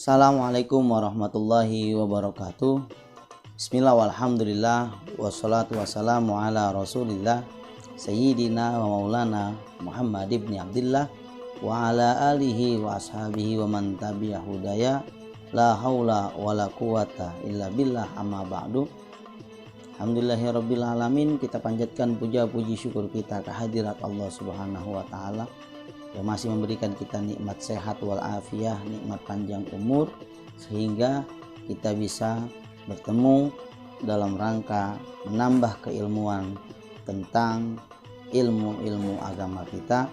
Assalamualaikum warahmatullahi wabarakatuh. Bismillah walhamdulillah wassalatu wassalamu ala rasulillah Sayyidina wa maulana Muhammad ibn Abdillah wa ala alihi wa ashabihi wa man tabi'ah hudaya la haula wa la quwata illa billah amma ba'du. Alhamdulillahirabbil alamin. Kita panjatkan puja puji syukur kita kehadirat Allah Subhanahu wa taala yang masih memberikan kita nikmat sehat walafiat, nikmat panjang umur, sehingga kita bisa bertemu dalam rangka menambah keilmuan tentang ilmu-ilmu agama kita.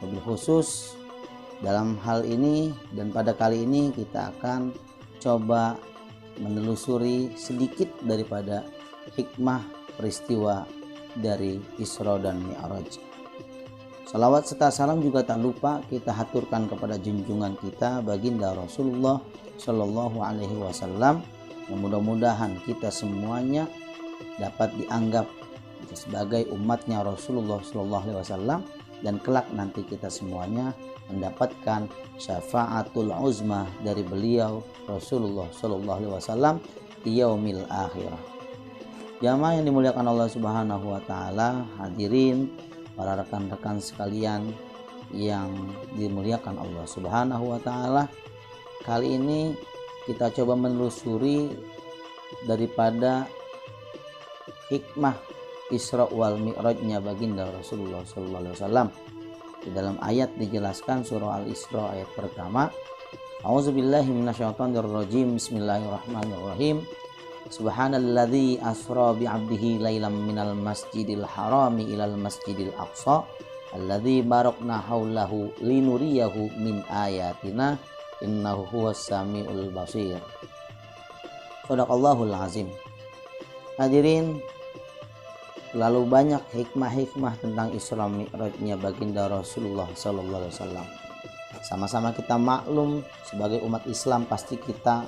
Lebih khusus dalam hal ini, dan pada kali ini kita akan coba menelusuri sedikit daripada hikmah peristiwa dari Isra dan Mi'raj. Salawat serta salam juga tak lupa kita haturkan kepada junjungan kita baginda Rasulullah Shallallahu Alaihi Wasallam, yang mudah-mudahan kita semuanya dapat dianggap sebagai umatnya Rasulullah Shallallahu Alaihi Wasallam, dan kelak nanti kita semuanya mendapatkan syafaatul uzma dari beliau Rasulullah Shallallahu Alaihi Wasallam di yaumil akhirah. Jamaah yang dimuliakan Allah Subhanahu Wa Taala, hadirin, para rekan-rekan sekalian yang dimuliakan Allah Subhanahu wa taala. Kali ini kita coba menelusuri daripada hikmah Isra wal Mi'rajnya baginda Rasulullah sallallahu alaihi wasallam. Di dalam ayat dijelaskan, surah Al-Isra ayat pertama, A'udzubillahi minasyaitonirrajim. Bismillahirrahmanirrahim. Subhanalladzi asra bi'abdihi lailam minal masjidil harami ilal masjidil aqsa alladzi barakna haulahu linuriyahu min ayatina innahu huwas samiul basir. Shadaqallahul azim. Hadirin, lalu banyak hikmah-hikmah tentang Isra Mi'rajnya baginda Rasulullah sallallahu alaihi wasallam. Sama-sama kita maklum sebagai umat Islam, pasti kita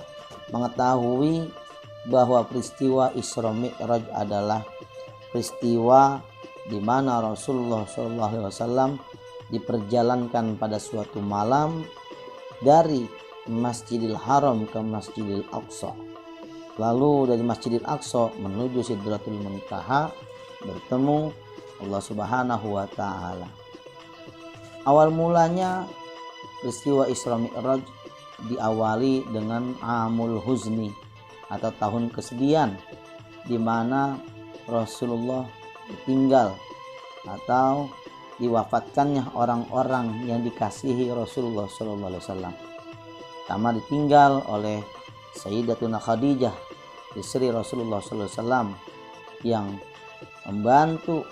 mengetahui bahwa peristiwa Isra Mi'raj adalah peristiwa di mana Rasulullah SAW diperjalankan pada suatu malam dari Masjidil Haram ke Masjidil Aqsa. Lalu dari Masjidil Aqsa menuju Sidratul Muntaha bertemu Allah Subhanahu wa taala. Awal mulanya peristiwa Isra Mi'raj diawali dengan Amul Huzni atau tahun kesedihan, di mana Rasulullah ditinggal atau diwafatkannya orang-orang yang dikasihi Rasulullah SAW. Pertama ditinggal oleh Sayyidatuna Khadijah, istri Rasulullah SAW, yang membantu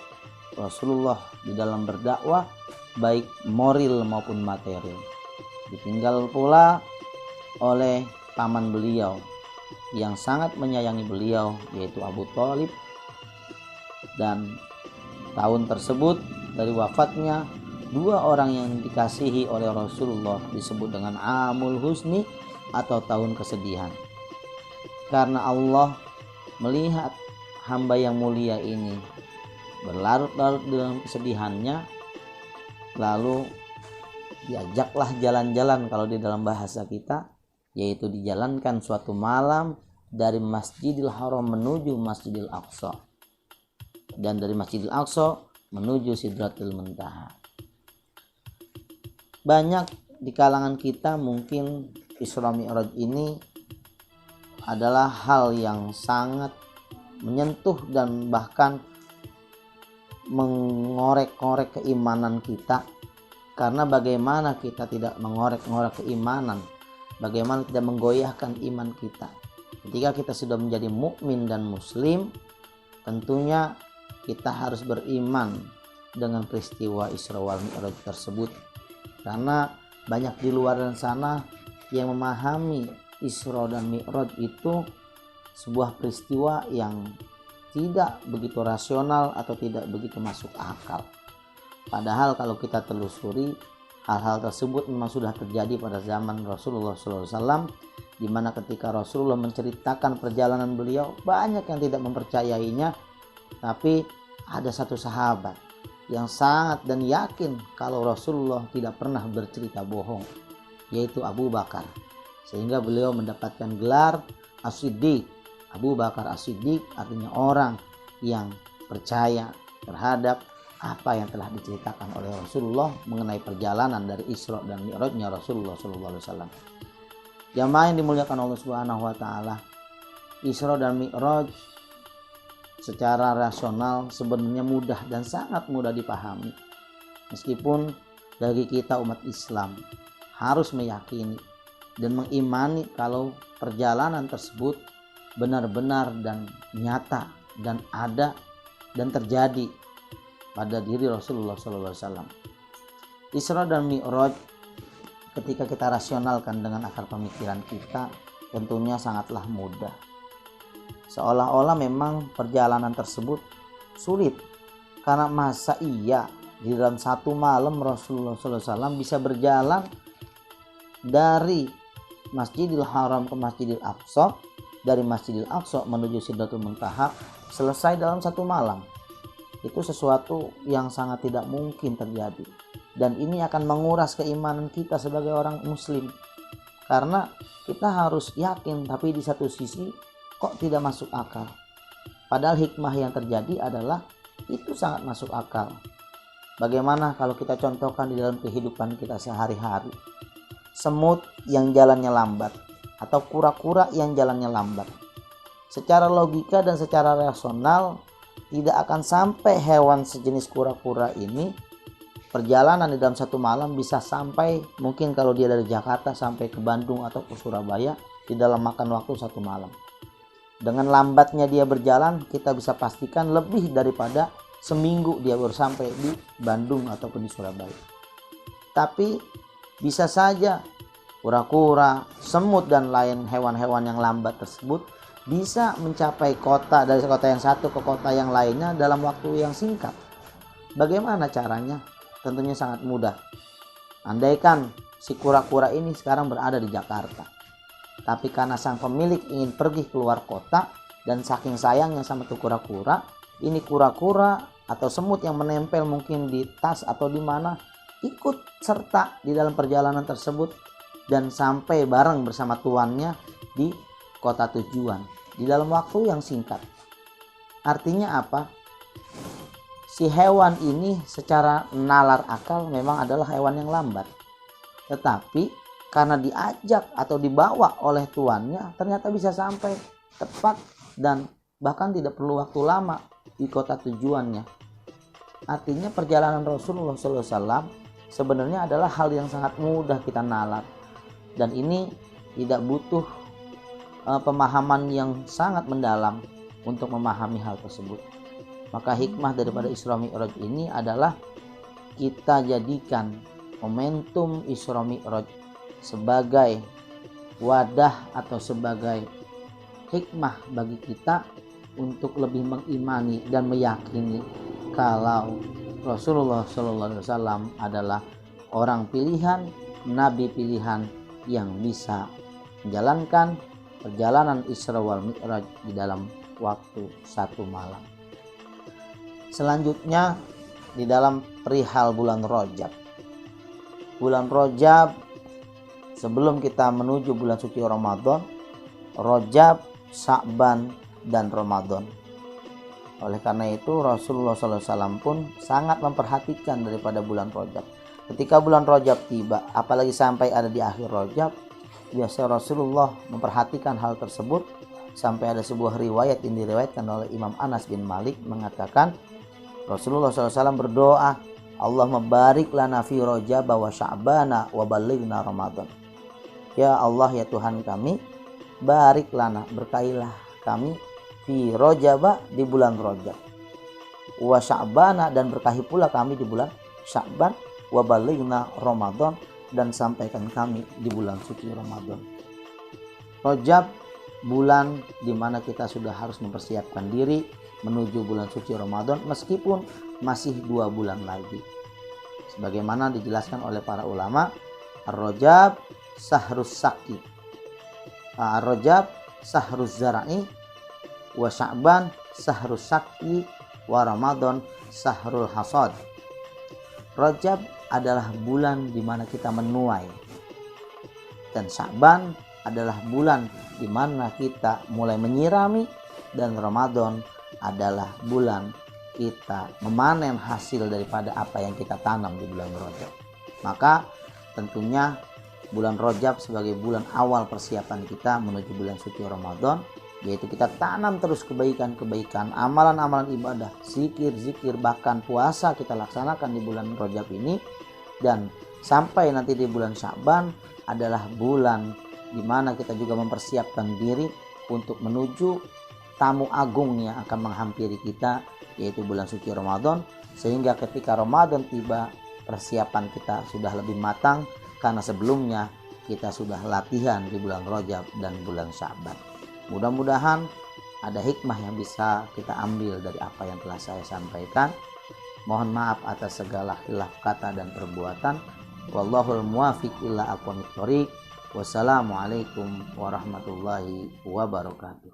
Rasulullah di dalam berdakwah baik moral maupun material. Ditinggal pula oleh paman beliau yang sangat menyayangi beliau, yaitu Abu Thalib. Dan tahun tersebut dari wafatnya dua orang yang dikasihi oleh Rasulullah disebut dengan Amul Husni atau tahun kesedihan, karena Allah melihat hamba yang mulia ini berlarut-larut dalam kesedihannya, lalu diajaklah jalan-jalan kalau di dalam bahasa kita, yaitu dijalankan suatu malam dari Masjidil Haram menuju Masjidil Aqsa, dan dari Masjidil Aqsa menuju Sidratul Muntaha. Banyak di kalangan kita mungkin Isra Mi'raj ini adalah hal yang sangat menyentuh dan bahkan mengorek-ngorek keimanan kita, karena bagaimana kita tidak mengorek-ngorek keimanan, bagaimana tidak menggoyahkan iman kita. Ketika kita sudah menjadi mukmin dan muslim, tentunya kita harus beriman dengan peristiwa Isra wal Mi'raj tersebut, karena banyak di luar sana yang memahami Isra dan Mi'raj itu sebuah peristiwa yang tidak begitu rasional atau tidak begitu masuk akal. Padahal kalau kita telusuri, hal-hal tersebut memang sudah terjadi pada zaman Rasulullah SAW, di mana ketika Rasulullah menceritakan perjalanan beliau, banyak yang tidak mempercayainya. Tapi ada satu sahabat yang sangat dan yakin kalau Rasulullah tidak pernah bercerita bohong, yaitu Abu Bakar. sehingga beliau mendapatkan gelar As-Siddiq. Abu Bakar As-Siddiq artinya orang yang percaya terhadap apa yang telah diceritakan oleh Rasulullah mengenai perjalanan dari Isra dan Mi'rajnya Rasulullah SAW. Jamaah yang dimuliakan Allah Subhanahu wa taala, Isra dan Mi'raj secara rasional sebenarnya mudah dan sangat mudah dipahami. Meskipun bagi kita umat Islam harus meyakini dan mengimani kalau perjalanan tersebut benar-benar dan nyata dan ada dan terjadi pada diri Rasulullah SAW. Isra dan Mi'raj ketika kita rasionalkan dengan akal pemikiran kita tentunya sangatlah mudah. Seolah-olah memang perjalanan tersebut sulit, karena masa iya di dalam satu malam Rasulullah SAW bisa berjalan dari Masjidil Haram ke Masjidil Aqsa, dari Masjidil Aqsa menuju Sidratul Muntaha selesai dalam satu malam. Itu sesuatu yang sangat tidak mungkin terjadi, dan ini akan menguras keimanan kita sebagai orang muslim, karena kita harus yakin, tapi di satu sisi kok tidak masuk akal. Padahal hikmah yang terjadi adalah itu sangat masuk akal. Bagaimana kalau kita contohkan di dalam kehidupan kita sehari-hari, semut yang jalannya lambat atau kura-kura yang jalannya lambat. Secara logika dan secara rasional tidak akan sampai hewan sejenis kura-kura ini perjalanan di dalam satu malam bisa sampai, mungkin kalau dia dari Jakarta sampai ke Bandung atau ke Surabaya di dalam makan waktu satu malam. Dengan lambatnya dia berjalan, kita bisa pastikan lebih daripada seminggu dia baru sampai di Bandung ataupun di Surabaya. Tapi bisa saja kura-kura, semut dan lain hewan-hewan yang lambat tersebut bisa mencapai kota, dari kota yang satu ke kota yang lainnya dalam waktu yang singkat. Bagaimana caranya? Tentunya sangat mudah. Andaikan si kura-kura ini sekarang berada di Jakarta, tapi karena sang pemilik ingin pergi keluar kota dan saking sayangnya sama tuh kura-kura, ini kura-kura atau semut yang menempel mungkin di tas atau di mana ikut serta di dalam perjalanan tersebut dan sampai bareng bersama tuannya di kota tujuan di dalam waktu yang singkat. Artinya apa? Si hewan ini secara nalar akal memang adalah hewan yang lambat, tetapi karena diajak atau dibawa oleh tuannya ternyata bisa sampai tepat dan bahkan tidak perlu waktu lama di kota tujuannya. Artinya perjalanan Rasulullah SAW sebenarnya adalah hal yang sangat mudah kita nalar, dan ini tidak butuh pemahaman yang sangat mendalam untuk memahami hal tersebut. Maka hikmah daripada Isra Mi'raj ini adalah kita jadikan momentum Isra Mi'raj sebagai wadah atau sebagai hikmah bagi kita untuk lebih mengimani dan meyakini kalau Rasulullah SAW adalah orang pilihan, nabi pilihan yang bisa menjalankan perjalanan Isra wal Mi'raj di dalam waktu satu malam. Selanjutnya di dalam perihal bulan Rajab. Bulan Rajab, sebelum kita menuju bulan suci Ramadan, Rajab, Sya'ban, dan Ramadan. Oleh karena itu Rasulullah SAW pun sangat memperhatikan daripada bulan Rajab. Ketika bulan Rajab tiba, apalagi sampai ada di akhir Rajab, biasa Rasulullah memperhatikan hal tersebut. Sampai ada sebuah riwayat yang diriwayatkan oleh Imam Anas bin Malik mengatakan Rasulullah SAW berdoa, Allahumma barik lana fi Rajab wa Sya'bana wa ballighna Ramadan. Ya Allah, ya Tuhan kami, barik lana, berkailah kami fi Rajab, di bulan Rajab, wa Sya'bana, dan berkahi pula kami di bulan Sya'ban, wa ballighna Ramadan, dan sampaikan kami di bulan suci Ramadan. Rajab, bulan di mana kita sudah harus mempersiapkan diri menuju bulan suci Ramadan, meskipun masih 2 bulan lagi. Sebagaimana dijelaskan oleh para ulama, Ar-Rajab sahrus saki, Ar-Rajab sahrus zara'i, wa Sya'ban sahrus saki, wa Ramadan sahrul hasad. Rajab adalah bulan di mana kita menuai, dan Sya'ban adalah bulan di mana kita mulai menyirami, dan Ramadan adalah bulan kita memanen hasil daripada apa yang kita tanam di bulan Rajab. Maka tentunya bulan Rajab sebagai bulan awal persiapan kita menuju bulan suci Ramadan, yaitu kita tanam terus kebaikan-kebaikan, amalan-amalan ibadah, zikir-zikir, bahkan puasa kita laksanakan di bulan Rajab ini. Dan sampai nanti di bulan Sya'ban adalah bulan di mana kita juga mempersiapkan diri untuk menuju tamu agung yang akan menghampiri kita, yaitu bulan suci Ramadan. Sehingga ketika Ramadan tiba, persiapan kita sudah lebih matang karena sebelumnya kita sudah latihan di bulan Rajab dan bulan Sya'ban. Mudah-mudahan ada hikmah yang bisa kita ambil dari apa yang telah saya sampaikan. Mohon maaf atas segala khilaf kata dan perbuatan. Wallahul muwaffiq ila aqwamit thoriq. Wassalamualaikum warahmatullahi wabarakatuh.